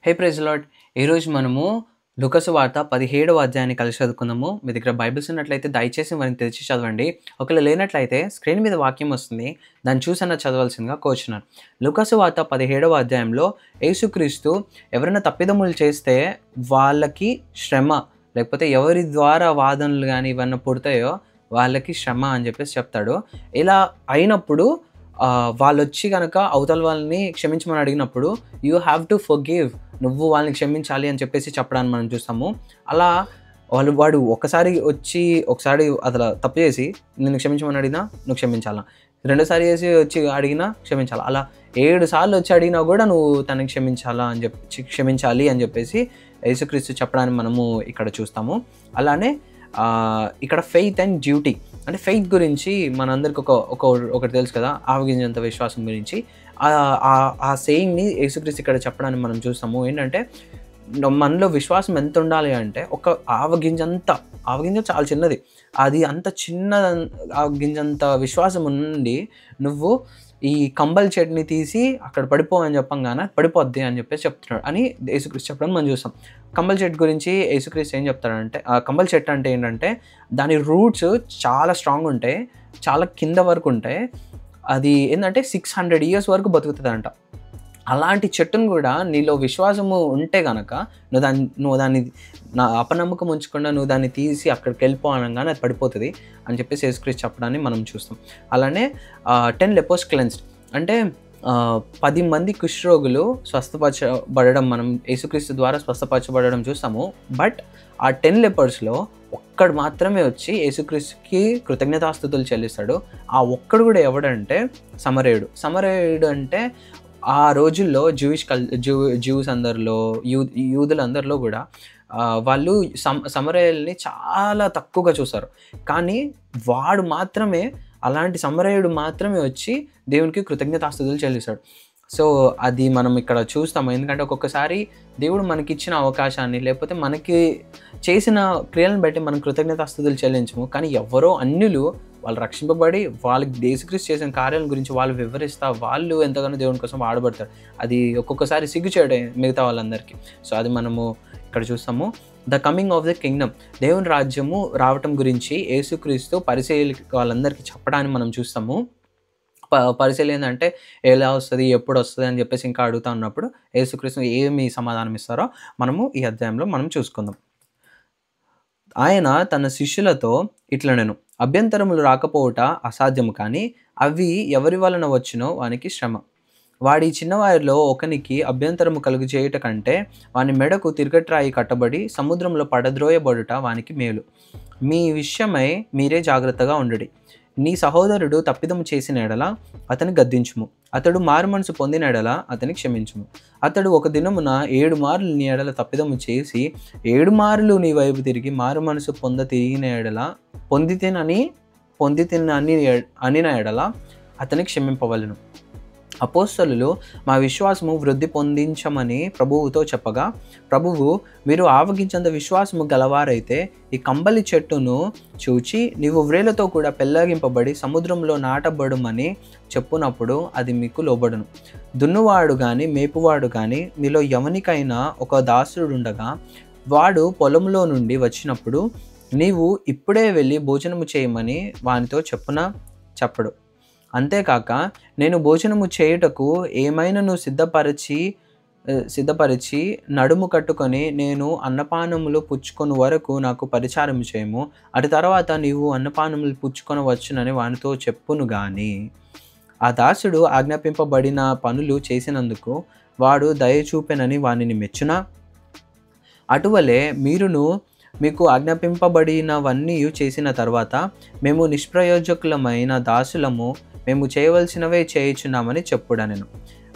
హే praise lord. ఈరోజు మనము లూకాసు వార్త 17వ అధ్యాయాన్ని కలిసి చదువుకుందాము. మీ దగ్గర బైబిల్స్ ఉన్నట్లయితే దయచేసి వారిని తెరిచి చదవండి. ఒకవేళ లేనట్లయితే స్క్రీన్ మీద వాక్యం వస్తుంది, దాన్ని చూసన్నా చదవాల్సిందిగా కోరుచున్నాను. లూకాసు వార్త 17వ అధ్యాయంలో యేసుక్రీస్తు ఎవరైనా తప్పిదములు చేస్తే వాళ్ళకి శ్రమ, లేకపోతే ఎవరి ద్వారా వాదనలు కానీ ఇవన్నీ పుడతాయో వాళ్ళకి శ్రమ అని చెప్పేసి చెప్తాడు. ఇలా అయినప్పుడు వాళ్ళొచ్చి కనుక అవతల వాళ్ళని క్షమించమని అడిగినప్పుడు యూ హ్యావ్ టు ఫర్గివ్, నువ్వు వాళ్ళని క్షమించాలి అని చెప్పేసి చెప్పడాన్ని మనం చూస్తాము. అలా వాడు ఒకసారి అసలు తప్పు చేసి నిన్ను క్షమించమని అడిగినా నువ్వు క్షమించాలా, రెండోసారి వచ్చి అడిగినా క్షమించాలా, అలా 7 సార్లు వచ్చి అడిగినా కూడా నువ్వు తనకి క్షమించాలి అని చెప్పేసి యేసుక్రీస్తు చెప్పడాన్ని మనము ఇక్కడ చూస్తాము. అలానే ఇక్కడ ఫెయిత్ అండ్ డ్యూటీ, అంటే ఫెయిత్ గురించి మనందరికి ఒకటి తెలుసు కదా, ఆవగింజంత విశ్వాసం గురించి. ఆ సేయింగ్ని యేసుక్రీస్తు ఇక్కడ చెప్పడాన్ని మనం చూస్తాము. ఏంటంటే మనలో విశ్వాసం ఎంత ఉండాలి అంటే, ఒక ఆవగింజ చాలా చిన్నది, అది అంత చిన్న ఆవగింజంత విశ్వాసం ఉండి నువ్వు ఈ కంబల్ చెట్టుని తీసి అక్కడ పడిపో అని చెప్పంగానే పడిపోద్ది అని చెప్పేసి చెప్తున్నాడు అని యేసుక్రీస్తు చెప్పడం మనం చూస్తాం. కంబల్ చెట్టు గురించి యేసుక్రీస్తు ఏం చెప్తాడంటే, కంబల్ చెట్టు అంటే ఏంటంటే దాని రూట్స్ చాలా స్ట్రాంగ్ ఉంటాయి, చాలా కింద వరకు ఉంటాయి. అది ఏంటంటే 600 years వరకు బతుకుతుందంట. అలాంటి చెట్టును కూడా నీలో విశ్వాసము ఉంటే కనుక నువ్వు దాన్ని అపనమ్మకం ఉంచకుండా నువ్వు దాన్ని తీసి అక్కడికి వెళ్ళిపో అనగానే అది పడిపోతుంది అని చెప్పేసి యేసుక్రీస్తు చెప్పడాన్ని మనం చూస్తాం. అలానే 10 lepers cleansed, అంటే 10 మంది కుష్ఠరోగులు స్వస్థపరచబడడం మనం యేసుక్రీస్తు ద్వారా స్వస్థపరచబడడం చూస్తాము. బట్ ఆ 10 lepers ఒక్కడు మాత్రమే వచ్చి యేసుక్రీస్తుకి కృతజ్ఞతాస్తుతులు చెల్లిస్తాడు. ఆ ఒక్కడు కూడా ఎవడంటే సమరయుడు అంటే ఆ రోజుల్లో జ్యూస్ అందరిలో యూదులందరిలో కూడా వాళ్ళు సమరయుల్ని చాలా తక్కువగా చూస్తారు. కానీ వాడు మాత్రమే, అలాంటి సమరయుడు మాత్రమే వచ్చి దేవునికి కృతజ్ఞతాస్తుతులు చెల్లిస్తాడు. సో అది మనం ఇక్కడ చూస్తాము. ఎందుకంటే ఒక్కొక్కసారి దేవుడు మనకి ఇచ్చిన అవకాశాన్ని లేకపోతే మనకి చేసిన క్రియలను బట్టి మనం కృతజ్ఞతాస్తుతులు చెల్లించము. కానీ ఎవరో అన్యులు వాళ్ళు రక్షింపబడి వాళ్ళకి యేసుక్రీస్తు చేసిన కార్యాల గురించి వాళ్ళు వివరిస్తా వాళ్ళు ఎంతగానో దేవుని కోసం వాడబడతారు. అది ఒక్కొక్కసారి సిగ్గుచేయడం మిగతా వాళ్ళందరికీ. సో అది మనము ఇక్కడ చూస్తాము. The coming of the Kingdom, దేవుని రాజ్యము రావటం గురించి యేసుక్రీస్తు పరిసయ్యులకి వాళ్ళందరికీ చెప్పడాన్ని మనం చూస్తాము. పరిశీలి ఏంటంటే ఎలా వస్తుంది, ఎప్పుడు వస్తుంది అని చెప్పేసి ఇంకా అడుగుతా ఉన్నప్పుడు యేసుక్రీస్తు ఏమి సమాధానం ఇస్తారో మనము ఈ అధ్యాయంలో మనం చూసుకుందాం. ఆయన తన శిష్యులతో ఇట్లనెను, అభ్యంతరములు రాకపోవుట అసాధ్యము, కానీ అవి ఎవరి వలన వచ్చినో వానికి శ్రమ. వాడి చిన్నవారిలో ఒకనికి అభ్యంతరము కలుగు చేయుట కంటే వాని మెడకు తిరగట్రాయి కట్టబడి సముద్రంలో పడద్రోయబడుట వానికి మేలు. మీ విషయమై మీరే జాగ్రత్తగా ఉండుడి. నీ సహోదరుడు తప్పిదము చేసిన ఎడల అతని గద్దించుము, అతడు మారు మనసు పొందిన ఎడల అతని క్షమించుము. అతడు ఒక దినమున 7 మార్లు నీ ఎడల తప్పిదము చేసి 7 మార్లు నీ వైపు తిరిగి మారు మనసు పొందితినని ఎడల అతని క్షమింపవలను. అపోస్తలులు మా విశ్వాసము వృద్ధి పొందించమని ప్రభువుతో చెప్పగా, ప్రభువు మీరు ఆవగించంత విశ్వాసము గలవారైతే ఈ కంబలి చెట్టును చూచి నీవు వ్రేలతో కూడా పెళ్ళగింపబడి సముద్రంలో నాటబడుమని చెప్పునప్పుడు అది మీకు లోబడును. దున్నువాడు కానీ మేపువాడు కానీ మీలో ఎవనికైనా ఒక దాసుడుండగా వాడు పొలంలో నుండి వచ్చినప్పుడు నీవు ఇప్పుడే వెళ్ళి భోజనము చేయమని వానితో చెప్పడు. అంతేకాక నేను భోజనము చేయుటకు ఏమైనాను సిద్ధపరిచి నడుము కట్టుకొని నేను అన్నపానములు పుచ్చుకొని వరకు నాకు పరిచారము చేయము, అటు తర్వాత నీవు అన్నపానములు పుచ్చుకొని వచ్చునని వానితో చెప్పును గాని ఆ దాసుడు ఆజ్ఞాపింపబడిన పనులు చేసినందుకు వాడు దయ చూపెనని వానిని మెచ్చునా? అటువలే మీరును మీకు ఆజ్ఞాపింపబడినవన్నీ చేసిన తర్వాత మేము నిష్ప్రయోజకులమైన దాసులము, మేము చేయవలసినవే చేయుచున్నామని చెప్పుడనెను.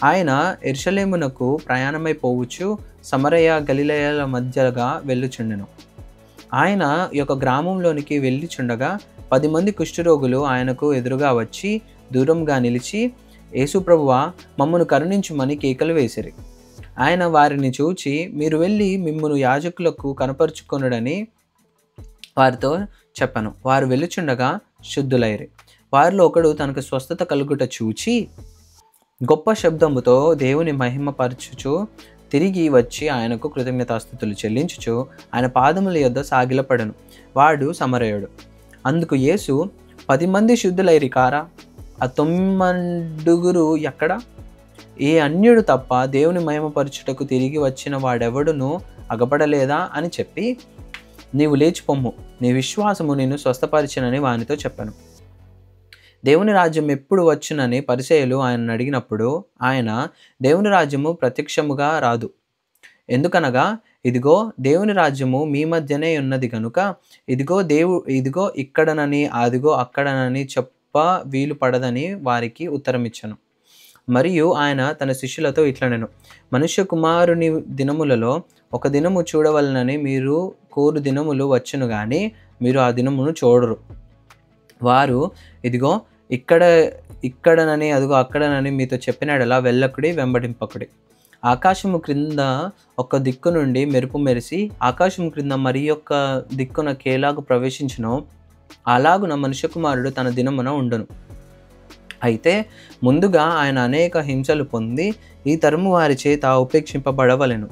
ఆయన యెరూషలేమునకు ప్రయాణమైపోవచ్చు సమరయ గలిలయల మధ్యగా వెళ్ళుచుండెను. ఆయన యొక్క గ్రామంలోనికి వెళ్ళుచుండగా 10 మంది కుష్ఠరోగులు ఆయనకు ఎదురుగా వచ్చి దూరంగా నిలిచి, యేసు ప్రభువా మమ్మను కరుణించుమని కేకలు వేసిరి. ఆయన వారిని చూచి, మీరు వెళ్ళి మిమ్మును యాజకులకు కనపరుచుకొనుడని వారితో చెప్పాను. వారు వెళ్ళుచుండగా శుద్ధులైరి. వారిలో ఒకడు తనకు స్వస్థత కలుగుట చూచి గొప్ప శబ్దముతో దేవుని మహిమపరచుచు తిరిగి వచ్చి ఆయనకు కృతజ్ఞతాస్తుతులు చెల్లించుచు ఆయన పాదముల యొద్ద సాగిలపడెను. వాడు సమరయుడు. అందుకు యేసు, 10 మంది శుద్ధులైరి కారా? ఆ 9 ఎక్కడ? ఏ అన్యుడు తప్ప దేవుని మహిమపరచుటకు తిరిగి వచ్చిన వాడెవడునూ అగపడలేదా అని చెప్పి, నీవు లేచి పొమ్ము, నీ విశ్వాసము నిన్ను స్వస్థపరిచెనని వానితో చెప్పెను. దేవుని రాజ్యం ఎప్పుడు వచ్చునని పరిసయ్యులు ఆయనను అడిగినప్పుడు ఆయన, దేవుని రాజ్యము ప్రత్యక్షముగా రాదు. ఎందుకనగా ఇదిగో దేవుని రాజ్యము మీ మధ్యనే ఉన్నది గనుక ఇదిగో ఇక్కడనని అదిగో అక్కడనని చెప్ప వీలు పడదని వారికి ఉత్తరమిచ్చెను. మరియు ఆయన తన శిష్యులతో ఇట్లనెను, మనుష్య కుమారుని దినములలో ఒక దినము చూడవలనని మీరు కోరు దినములు వచ్చును గాని మీరు ఆ దినమును చూడరు. వారు ఇదిగో ఇక్కడనని అదిగో అక్కడనని మీతో చెప్పినడలా వెళ్ళకుడి, వెంబడింపకుడి. ఆకాశము క్రింద ఒక దిక్కు నుండి మెరుపు మెరిసి ఆకాశము క్రింద మరి యొక్క దిక్కున కేలాగు ప్రవేశించునో అలాగున మనుష్య కుమారుడు తన దినమున ఉండును. అయితే ముందుగా ఆయన అనేక హింసలు పొంది ఈ తరము వారి చేత ఉపేక్షింపబడవలెను.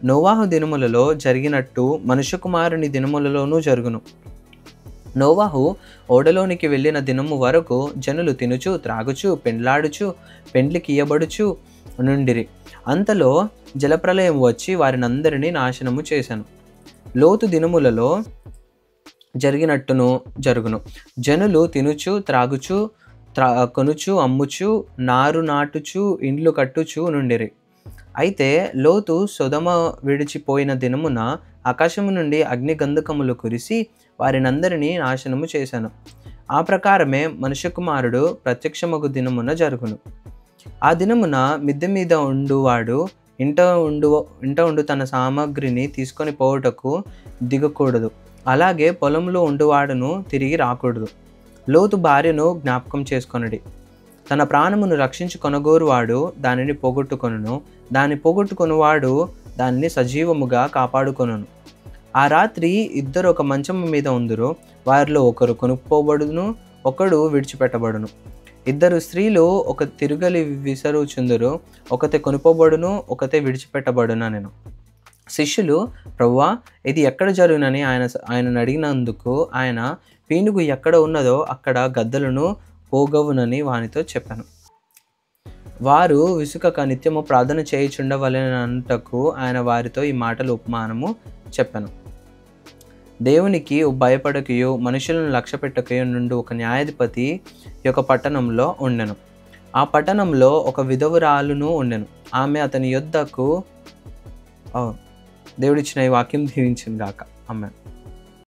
నోవాహు దినములలో జరిగినట్టు మనుష్య కుమారుని దినములలోనూ జరుగును. నోవాహు ఓడలోనికి వెళ్ళిన దినము వరకు జనులు తినుచు త్రాగుచు పెండ్లాడుచు పెండ్లికి ఇయ్యబడుచు నుండిరి. అంతలో జలప్రలయం వచ్చి వారినందరినీ నాశనము చేశాను. లోతు దినములలో జరిగినట్టును జరుగును. జనులు తినుచు త్రాగుచు కొనుచు అమ్ముచు నారు నాటుచు ఇండ్లు కట్టుచు నుండిరి. అయితే లోతు సొదొమ విడిచిపోయిన దినమున ఆకాశము నుండి అగ్ని గంధకములు కురిసి వారినందరినీ నాశనము చేశాను. ఆ ప్రకారమే మనుష్య కుమారుడు ప్రత్యక్షమగు దినమున జరుగును. ఆ దినమున మిద్దె మీద ఉండువాడు ఇంట ఉండు తన సామగ్రిని తీసుకొని పోవుటకు దిగకూడదు. అలాగే పొలంలో ఉండువాడును తిరిగి రాకూడదు. లోతు భార్యను జ్ఞాపకం చేసుకొనుడి. తన ప్రాణమును రక్షించుకొనగోరువాడు దానిని పోగొట్టుకొనును, దాన్ని పోగొట్టుకొనువాడు దాన్ని సజీవముగా కాపాడుకొనును. ఆ రాత్రి ఇద్దరు ఒక మంచము మీద ఉందురు. వారిలో ఒకరు కొనుక్కోబడును, ఒకడు విడిచిపెట్టబడును. ఇద్దరు స్త్రీలు ఒక తిరుగలి విసరుచుందురు, ఒకతే కొనుక్కోబడును, ఒకతే విడిచిపెట్టబడును నేను. శిష్యులు, ప్రభువా, ఇది ఎక్కడ జరుగునని ఆయనను అడిగినందుకు ఆయన, పీనుగు ఎక్కడ ఉన్నదో అక్కడ గద్దలను పోగవునని వానితో చెప్పాను. వారు విసుకక నిత్యము ప్రార్థన చేయుచుండవలెనంటకు ఆయన వారితో ఈ మాటలు ఉపమానము చెప్పాను. దేవునికి భయపడకయో మనుషులను లక్ష్యపెట్టకయో నుండి ఒక న్యాయాధిపతి యొక్క పట్టణంలో ఉండెను. ఆ పట్టణంలో ఒక విధవరాలును ఉండెను. ఆమె అతని యొద్దకు దేవుడిచ్చిన ఈ వాక్యం దీవించును గాక. ఆమేన్.